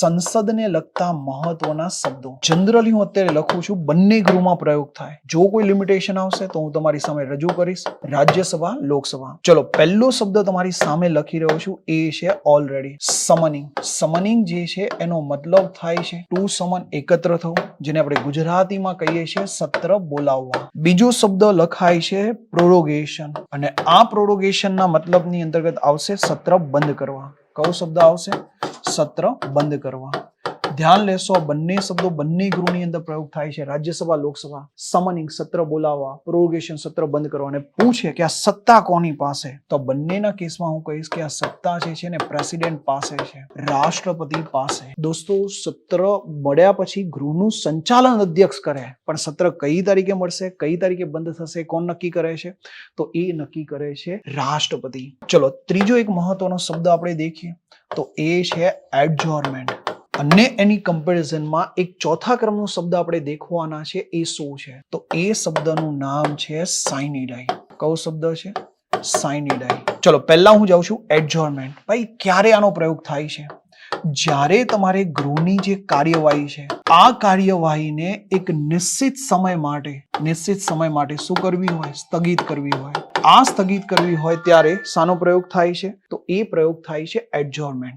સંસદને લગતા મહત્વના શબ્દો. જનરલી હું અત્યારે લખું છું, બંને ગૃહમાં પ્રયોગ થાય. જો કોઈ લિમિટેશન આવશે તો હું તમારી સામે રજૂ કરીશ. રાજ્યસભા, લોકસભા. ચલો, પહેલો શબ્દ તમારી સામે લખી રહ્યો છું, એ છે ઓલરેડી સમનિંગ. સમનિંગ જે છે એનો મતલબ થાય છે ટુ સમન, એકત્ર થવું, જેને આપણે ગુજરાતીમાં કહીએ છીએ સત્ર બોલાવવા. બીજો શબ્દ લખાય છે પ્રોરોગેશન, અને આ પ્રોરોગેશનના મતલબની અંતર્ગત આવશે સત્ર બંધ કરવા. કયો શબ્દ આવશે? સત્ર બંધ કરવા. ધ્યાન લેશો, બંને શબ્દો બંને ગૃહની અંદર પ્રયોગ થાય છે. રાજ્યસભા, લોકસભા. સમનિંગ સત્ર બોલાવવા, પ્રોરોગેશન સત્ર બંધ કરવા. અને પૂછે કે આ સત્તા કોની પાસે, તો બંનેના કેસમાં હું કહીશ કે આ સત્તા જે છે ને પ્રેસિડેન્ટ પાસે છે, રાષ્ટ્રપતિ પાસે. દોસ્તો, સત્ર મળ્યા પછી ગૃહનું સંચાલન અધ્યક્ષ કરે, પણ સત્ર કઈ તારીખે મળશે, કઈ તારીખે બંધ થશે, કોણ નક્કી કરે છે? તો એ નક્કી કરે છે રાષ્ટ્રપતિ. ચલો, ત્રીજો એક મહત્વનો શબ્દ આપણે દેખીએ તો એ છે એડજોર્નમેન્ટ. અને એની કમ્પેરિઝનમાં એક ચોથા ક્રમનો શબ્દ આપણે દેખવાના છે. એ શું છે? તો એ શબ્દનું નામ છે સાઇનીડાઈ. કયો શબ્દ છે? સાઇનીડાઈ. ચલો, પહેલા હું જાઉં છું એડજોર્નમેન્ટ. ભાઈ, ક્યારે આનો પ્રયોગ થાય છે? જ્યારે તમારે ગૃહની જે કાર્યવાહી છે, આ કાર્યવાહીને એક નિશ્ચિત સમય માટે શું કરવી હોય? સ્થગિત કરવી હોય. આ સ્થગિત કરવી હોય ત્યારે શાનો પ્રયોગ થાય છે? તો એ પ્રયોગ થાય છે એડજોર્નમેન્ટ.